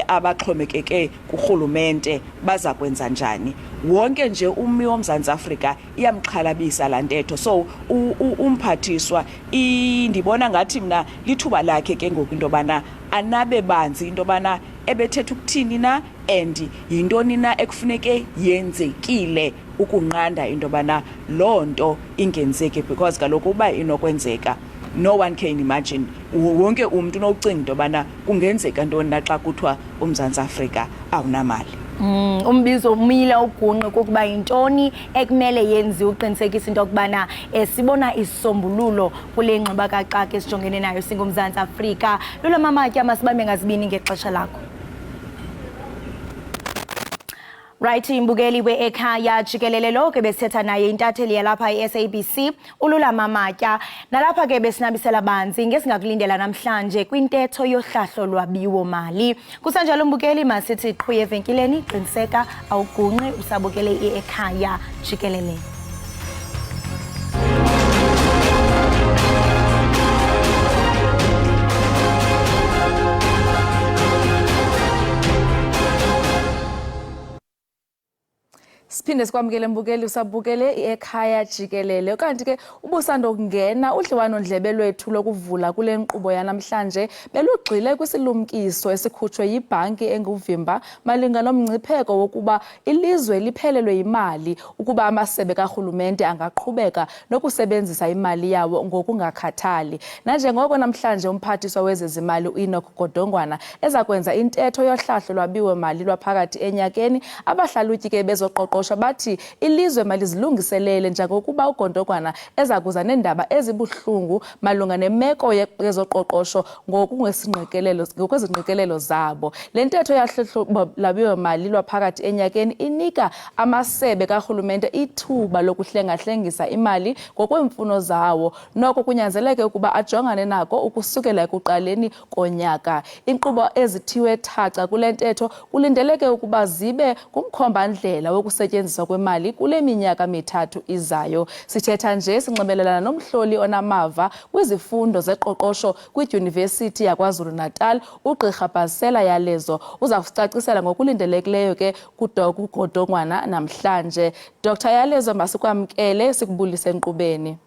abaxhomekeke kurhulumente baza kwenza njani? Wonke nje ummi woMzantsi Afrika iyamxhalabisa la ntetho. So umphathiswa ndibona ngathi mna lithuba lakhe ke ngoku into bana anabe banzi into bana ebethetha ukuthini na and yintoni na ekufuneke yenzekile ukunqanda into bana loo nto ingenzeki, because kaloku uba inokwenzeka no one can imagine, wonke umuntu unocinga into bana kungenzeka ntoni na xa kuthiwa uMzantsi Afrika awunamali. Umbizo umila ugunqe kokuba yintoni ekumele yenziwe uqinisekisa into yokubana sibona isisombululo kule ngxuba kaxaka esijongene nayo singuMzantsi Afrika. Lula mamatya masibambe ngazibini ngexesha lakho. Right, imbukeli we-Ekhaya Jikelele lo ke besithetha naye intatheli yalapha i-SABC uLula Mamatya, nalapha ke besinabisela banzi ngesingakulindela namhlanje kwintetho yohlahlo lwabiwo-mali. Kusanjalo mbukeli masithi qhuye evenkileni, qiniseka awugunqi usabukele i-Ekhaya Jikelele. Siphinde sikwamukele mbukeli usabukele iEkhaya Jikelele. Kanti ke ubusandokungena udliwano-ndlebe lwethu lokuvula kule nkqubo yanamhlanje belugxile kwisilumkiso esikhutshwe yibhanki enguvimba malunga nomngcipheko wokuba ilizwe liphelelwe yimali ukuba amasebe karhulumente angaqhubeka nokusebenzisa imali yawo ngokungakhathali. Nanjengoko namhlanje umphathiswa wezezimali uEnoch Godongwana eza kwenza intetho yohlahlo lwabiwo-mali lwaphakathi enyakeni, abahlalutyi ke bezoqoqosho bathi ilizwe malizilungiselele njengokuba ugondogwana eza kuza neendaba ezibuhlungu malunga nemeko yezoqoqosho ngokwezingqikelelo zabo. Le ntetho yahlahlo lwabiwo-mali lwaphakathi enyakeni inika amasebe karhulumente ithuba lokuhlengahlengisa imali ngokweemfuno zawo, noko kunyanzeleke ukuba ajongane nako ukusukela ekuqaleni konyaka. Inkqubo ezithiwe thaca kule ntetho kulindeleke ukuba zibe kumkhomba-ndlela wokusetyenziswa kwemali kule minyaka mithathu izayo. Sithetha nje sinxibelelana nomhloli onamava kwizifundo zeqoqosho kwidyunivesithi yaKwaZulu-Natal, uGqirha Basela Yalezo. Uza kusicacisela ngokulindelekileyo ke kugodongwana namhlanje. Dr. Yalezo, masikwamkele sikubulise enkqubeni.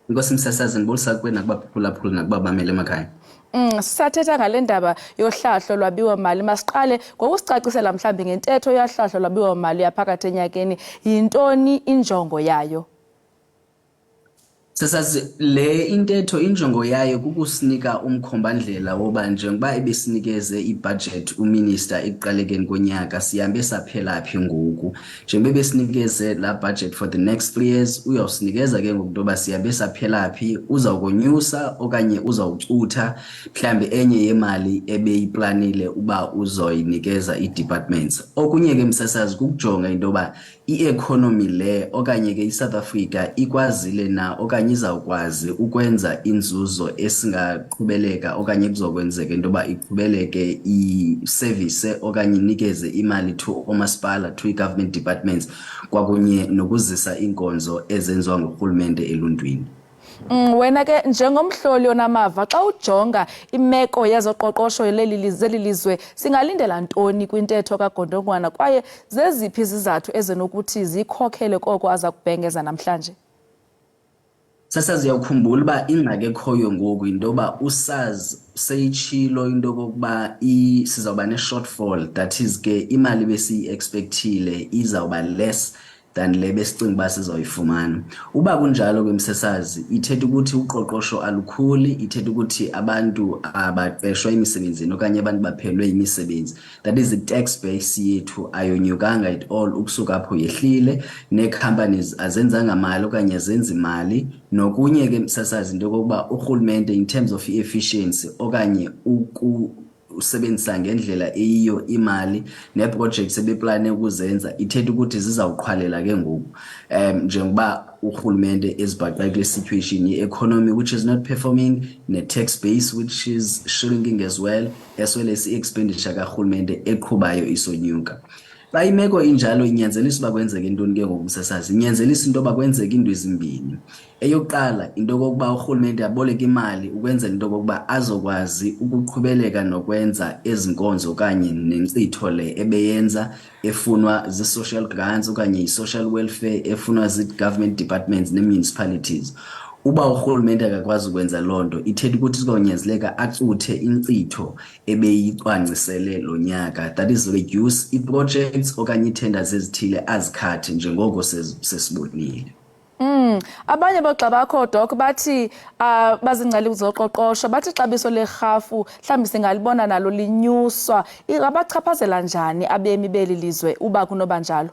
Inkosi msasazi, ndibulisa kuwe nakubaphulaphuli nakubabameli emakhaya. Sisathetha ngale ndaba yohlahlo lwabiwo-mali. Masiqale ngokusicacisela mhlawumbi ngentetho yohlahlo lwabiwo-mali yaphakathi enyakeni. Yintoni injongo yayo? Sasazi, le intetho injongo yayo kukusinika umkhomba-ndlela woba njengoba ebesinikeze ibudget uminister ekuqalekeni konyaka sihambe saphela phi ngoku. Njengoba ebesinikeze la budget for the next 3 years, uyawusinikeza ke ngoku ntoba sihambe saphela phi, uzawukonyusa okanye uzawucutha mhlambe enye yemali ebeyiplanile uba uzoyinikeza ii-departments. Okunye ke msasazi kukujonga intoba i-economy le okanye ke iSouth Africa ikwazile na okanye izawukwazi ukwenza inzuzo esingaqhubeleka okanye kuzokwenzeka intoba iqhubeleke i-service okanye inikeze imali to omasipala, to i-government departments, kwakunye nokuzisa inkonzo ezenziwa ngurhulumente eluntwini. Wena ke njengomhloli onamava, xa ujonga imeko yezoqoqosho leli lizwe, singalindela ntoni kwintetho kagodongwana kwaye zeziphi izizathu ezinokuthi zikhokhele koko aza kubhengeza namhlanje? Sasazi, uyawukhumbula uba ingxaki ekhoyo ngoku intoba usazi seyitshilo into kokuba sizawuba ne-shortfall, that is ke imali besiyi-expectile izawuba less than le besicinga uba sizawuyifumana. Uba kunjalo ke msasazi, ithetha ukuthi uqoqosho alukhuli, ithetha ukuthi abantu abaqeshwa emisebenzini okanye abantu baphelwe imisebenzi. That is, i-tax base yethu ayonyukanga at all, ukusuka apho yehlile, nee-companies azenzanga mali okanye azenzi mali. Nokunye ke msasazi into kokuba urhulumente in terms of i-efficiency okanye usebenzisa ngendlela eyiyo imali neeprojects ebeplane ukuzenza, ithetha ukuthi zizawuqhwalela ke ngoku njengoba urhulumente ezibhaqa kule situation ye-economy which is not performing, ne-tax base which is shrinking as well as i-expenditure karhulumente eqhubayo isonyuka. Xa imeko injalo inyanzelisa uba kwenzeke intoni ke ngoku msasazi? Inyanzelisa into yoba kwenzeke into ezimbini. Eyokuqala, into yokokuba urhulumente aboleke imali ukwenzela into yokokuba azokwazi ukuqhubeleka nokwenza ezi nkonzo okanye nenkcitho le ebeyenza efunwa zi-social grants okanye i-social welfare efunwa zii-government departments ne-municipalities. Uba urhulumente akakwazi ukwenza loo nto, ithetha ukuthi kuzonyanzeleka acuthe inkcitho ebeyicwangcisele lo nyaka, that is reduce i-projects okanye ii-tenders ezithile azikhathe njengoko sesibonile. Abanye boogxa bakho Doc bathi bazingcali zoqoqosho bathi ixabiso lerhafu mhlawumbi singalibona nalo linyuswa. Abachaphazela njani abemi beli lizwe uba kunoba njalo?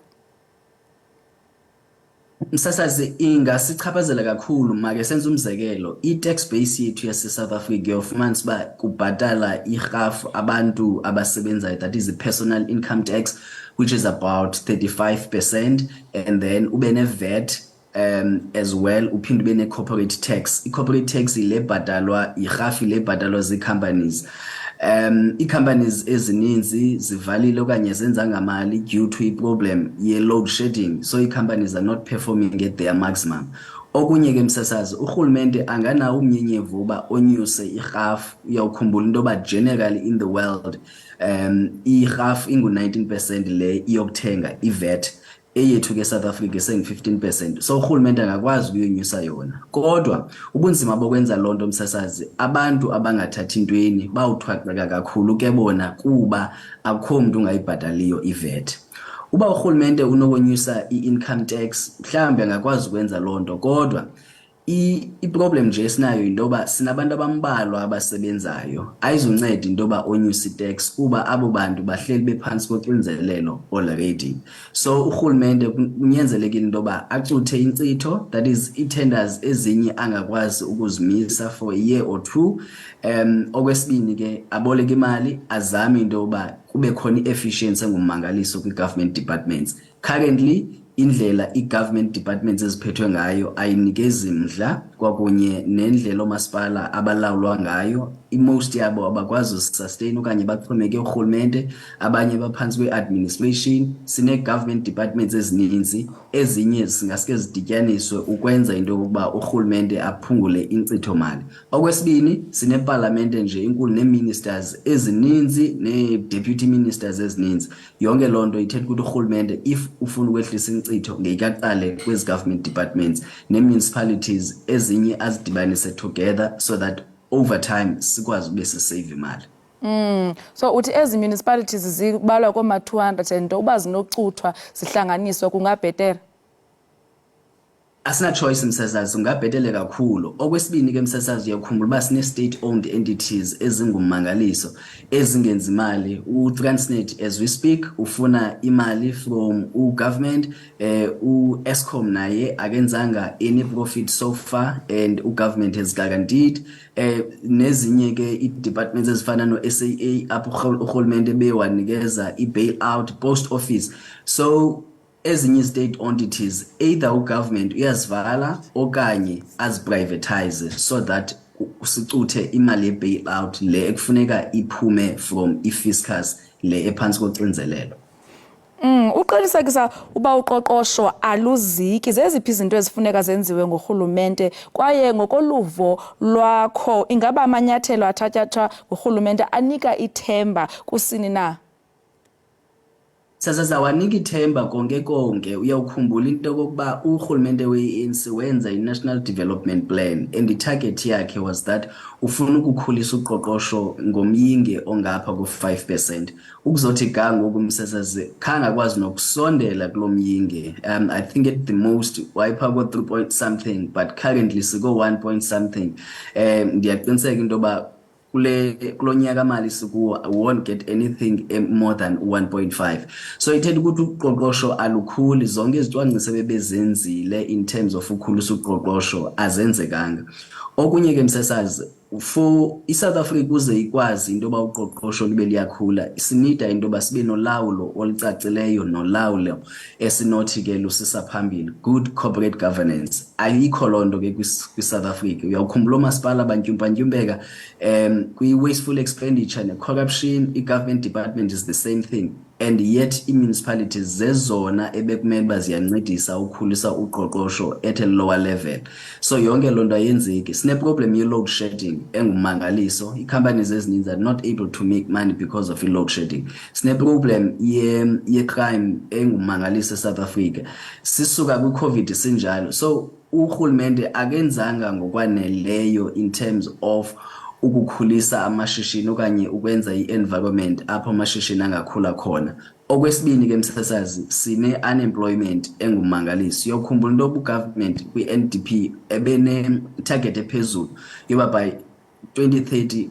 Msasazi, ingasichaphazela kakhulu. Make senze umzekelo, i-tax base yethu yase-South Africa yofumanisa uba kubhatala irhafu abantu abasebenzayo, that is the personal income tax, which is about 35%, and then ube ne-VAT as well, uphinde ube ne-corporate tax. I-corporate tax ile bhatalwa irhafu ile bhatalwa zii-companies. I-companies ezininzi zivalile okanye zenza ngamali due to i-problem ye-load shedding, so i-companies are not performing at their maximum. Okunye ke msasazi, urhulumente anganawo umnyenyevu uba onyuse irhafu. Uyawukhumbula into yoba generally in the world irhafu ingu-19% le iyokuthenga i-VAT, eyethu ke South Africa sengu-15%, so urhulumente angakwazi ukuyonyusa yona. Kodwa ubunzima bokwenza loo nto msasazi, abantu abangathathi ntweni bawuthwaxeka kakhulu ke bona kuba akukho mntu ungayibhataliyo i-VAT. Uba urhulumente unokonyusa i-income tax, mhlawumbi angakwazi ukwenza loo nto, kodwa I-problem nje esinayo indoba sinabantu abambalwa abasebenzayo ayizunceda indoba onyusa itax kuba abo bantu bahleli bephansi koxinzelelo already. So urhulumente kunyanzelekile indoba acuthe inkcitho, that is i-tenders ezinye angakwazi ukuzimisa for a year or two. Okwesibini ke aboleke imali azame indoba kube khona i-efficiency engummangaliso kwi-government departments. Currently indlela i-government departments eziphethwe ngayo ayinikezi mdla kwakunye nendlela omasipala abalawulwa ngayo. Most yabo abakwazi usustain okanye baxhomeke urhulumente, abanye baphansi kwe-administration. Sine-government departments ezininzi, ezinye singaske zidityaniswe ukwenza into yokuba urhulumente aphungule inkcitho mali. Okwesibini sine-parliamente nje inkulu nee-ministers ezininzi nee-deputy ministers ezininzi. Yonke loo nto ithetha ukuthi urhulumente if ufuna ukwehlisa inkcitho ngekaqale kwezi government departments nee-municipalities ezinye azidibanise together so that over time sikwazi ube sisave imali. So uthi ezi municipalities zibalwa koma 200 and uba zinocuthwa zihlanganiswa kungabhetere? Asina choice msasazi, ungabhetele kakhulu. Okwesibini ke msasazi uyakhumbula uba sine state owned entities ezingummangaliso ezingenza imali. U-Transnet as we speak ufuna imali from u-government, u-Eskom naye akenzanga any profit so far and u-government has guaranteed. Nezinye ke i-departments ezifana no-SAA apho urhulumente bewanikeza i-bailout post office. So ezinye state entities either ugovernment uyazivala okanye aziprivatize so that sicuthe imali ye-bailout le ekufuneka iphume from i-fiscus le ephansi koxinzelelo. Uqinisekisa uba uqoqosho aluziki, zeziphi izinto ezifuneka zenziwe ngurhulumente kwaye ngokoluvo lwakho ingaba amanyathelo athatyathwa ngurhulumente anika ithemba kusini na? Sasazawanika ithemba konke uyawukhumbula into kokuba urhulumente we-ANC wenza i-National Development Plan and i-target yakhe was that ufuna ukukhulisa uqoqosho ngomyinge ongapha ku-5%. Ukuzothi ga ngoku msasazi khangakwazi nokusondela kulo myinge. I think at the most wayepha ko-3 point something but currently siko-1 point something. Ndiyaqiniseka into yoba kulo nyaka mali sikuwo won't get anything more than 1.5. So ithetha ukuthi uqoqosho alukhuli, zonke izicwangciso bebezenzile in terms of ukhulisa uqoqosho azenzekanga. Okunye ke msasazi for iSouth Africa uze ikwazi into yoba uqoqosho libe liyakhula sinida into yoba sibe nolawulo olucacileyo nolawulo esinothi ke lusisa phambili, good corporate governance. Ayikho loo nto ke kwiSouth Africa. Uyawukhumbula umasipala bantyumpantyumpeka kwi-wasteful expenditure ne-corruption. I-government department is the same thing and yet i-municipalities zezona ebekumele uba ziyancedisa ukhulisa uqoqosho at a lower level. So yonke loo nto ayenzeki. Sine-problem ye-load shedding engummangaliso. I-companies ezininzi are not able to make money because of i-load shedding. Sine-problem ye-crime engummangaliso eSouth Africa. Sisuka kwi-COVID sinjalo. So urhulumente akenzanga ngokwaneleyo in terms of ukukhulisa amashishini okanye ukwenza i-environment apho amashishini angakhula khona. Okwesibini ke msasazi sine-unemployment engummangaliso. Uyakhumbula into yoba ugovernment kwi-NDP ebene-target ephezulu yoba by 2030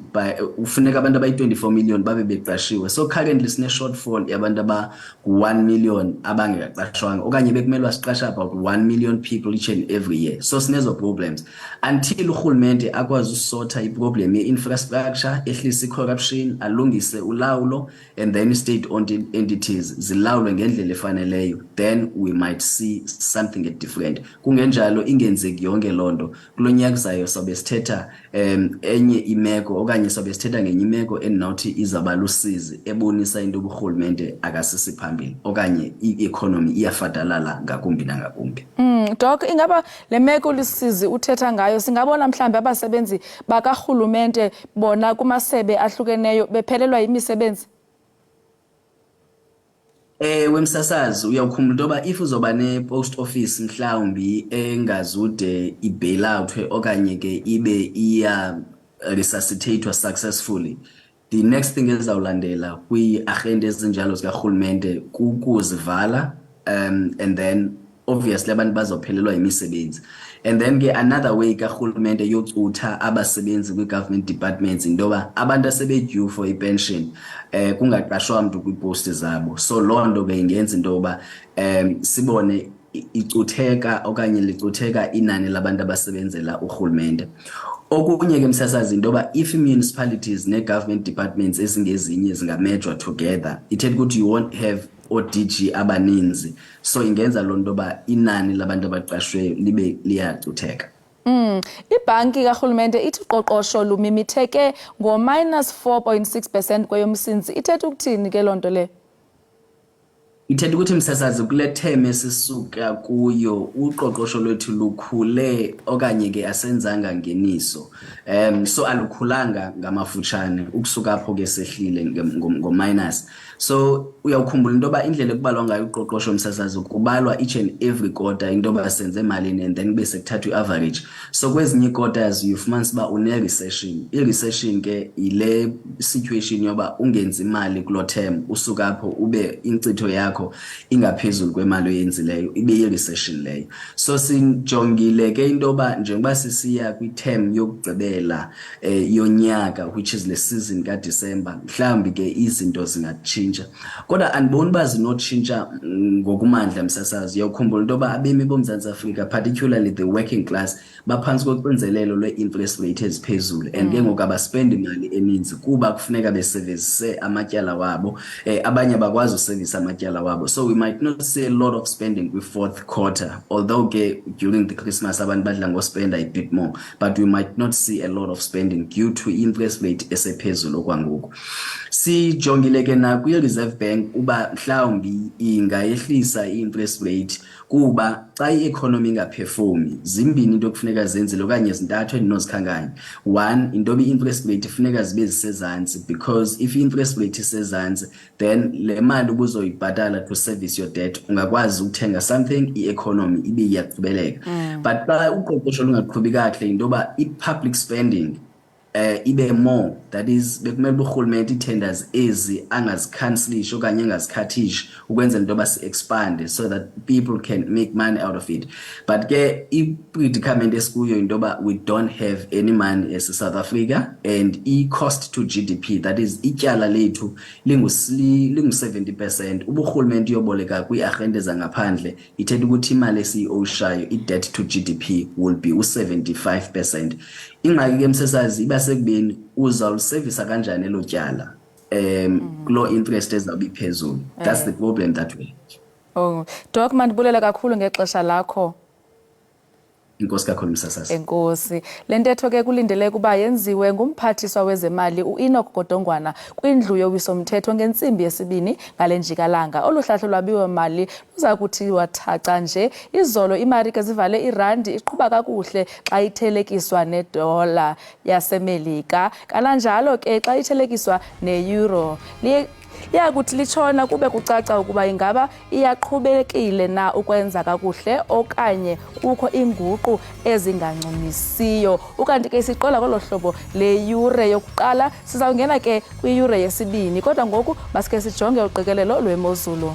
ufuneka abantu abayi-24 million babe beqashiwe. So currently sine-shortfall yabantu aba-1 million abangekaqashwanga okanye bekumele basiqasha about 1 million people each and every year. So sinezo problems until urhulumente akwazi usota iproblem ye-infrastructure, ehlise i-corruption, alungise ulawulo and then state-owned entities zilawulwe ngendlela efaneleyo, then we might see something different. Kungenjalo ingenzeki yonke loo nto kulo nyaka uzayo sobe sithetha enye imeko okanye sobe sithetha ngenye imeko endinawuthi izaba lusizi ebonisa into urhulumente akasisi phambili okanye i-economy iyafadalala ngakumbi nangakumbi. Doc, ingaba le meko lusizi uthetha ngayo singabona mhlambe abasebenzi bakarhulumente bona kumasebe ahlukeneyo bephelelwa yimisebenzi? Wemsasazi uyawukhumbula into yoba if uzoba ne-post office mhlawumbi engazude i-bailout okanye ke ibe iya resuscitatewa successfully, the next thing ezawulandela kwi-agenda ezinjalo zikarhulumente kukuzivala and then obviously abantu bazophelelwa imisebenzi. And then ke another way kahulumende yocutha abasebenzi kwi-government departments indoba abantu asebe-due for i-pension kungaqashwa umuntu kwiposti zabo. So loo nto ke ingenza intoba sibone icutheka okanye licutheka inani labantu abasebenzela urhulumente. Okunye ke msasazi indoba if municipalities ne-government departments ezingezinye zingamejwa together, ithetha ukuthi you won't have o-DG abaninzi, so ingenza loo nto ba inani labantu abaqashwe libe liyacutheka. Ibhanki kahulumende ithi uqoqosho lumimitheke ngo-4.6% kweyomsintsi. Ithetha ukuthini ke loo nto le? Ithetha ukuthi msasazi kule term esisuka kuyo uqoqosho lwethu lukhule okanye ke asenzanga ngeniso. So alukhulanga ngamafutshane ukusuka apho ke sehlile ngo-minus. So uyawukhumbula intoba indlela ekubalwa ngayo uqoqosho msasazi kubalwa each and every quarter intoba senze malini and then bese kuthathwa i-average. So kwezinye quarters ufumanisa uba une-recession. I-recession ke ile situation yoba ungenzi imali kulo term usuka apho ube inkcitho yakho ingaphezulu kwemali oyenzileyo ibe yi-recession leyo. So sinjongile ke intoba njengoba sisiya kwi-term yokugqibela yonyaka which is le season kaDisemba, mhlawumbi ke izinto zingatshintsha. Kodwa andiboni uba zinotshintsha ngokumandla msasazi. Uyawukhumbula intoba abemi boMzantsi Afrika, particularly the working class, baphantsi koxinzelelo lwe-interest rate eziphezulu and ke ngoku abaspendi imali eninzi kuba kufuneka besevizise amatyala wabo. Abanye bakwazi usevisa amatyala wabo. So we might not see a lot of spending kwi-4th quarter, although ke during the Christmas abantu badla ngospenda a bit more, but we might not see a lot of spending due to interest rate esephezulu okwangoku. Sijongile ke na kwi-Reserve Bank uba mhlawumbi ingayehlisa i-interest rate kuba xa i-economy ingaperformi zimbini into kufuneka zenzile okanye zintathu endinozikhankanya. One, intoba i-interest rate ifuneka zibe zisezantsi, because if i-interest rate isezantsi then le mali ubuzoyibhatala to service your debt ungakwazi ukuthenga something i-economy ibe iyaqhubeleka. But xa uqoqosho lungaqhubi kakuhle intoba i-public spending ibe more, that is bekumele urhulumente ii-tenders ezi angazikhansilisha okanye angazikhathishi ukwenzela into yoba si-expande so that people can make money out of it. But ke i-predicament esikuyo into yoba we don't have any money as South Africa, and i-cost to GDP, that is ityala lethu lingu-70%. Uba urhulumente uyoboleka kwii-arhente zangaphandle ithetha ukuthi imali esiyi-oshayo i-debt to GDP will be u-75%. Ingxaki ke msesazi iba sekubeni uzawulisevisa kanjani elo tyala kulo interest ezawuba iphezulu. That's the problem that way. Doc, mandibulela kakhulu ngexesha lakho. Inkosi kakhulu msasazi. Enkosi. Le ntetho ke kulindeleke uba yenziwe ngumphathiswa wezemali uEnoch Godongwana kwindlu yowiso-mthetho ngentsimbi yesibini ngale njikalanga. Olu hlahlo lwabiwo-mali luza kuthiwa thaca nje. Izolo imarike zivale irandi iqhuba kakuhle xa ithelekiswa nedola yaseMelika. Kananjalo ke xa ithelekiswa ne-euro liyakuthi litshona kube kucaca ukuba ingaba iyaqhubekile na ukwenza kakuhle okanye kukho inguqu ezingancumisiyo. Ukanti ke siqola kolo hlobo le-yure yokuqala, sizawungena ke kwiyure yesibini. Kodwa ngoku masike sijonge uqikelelo lwemozulu.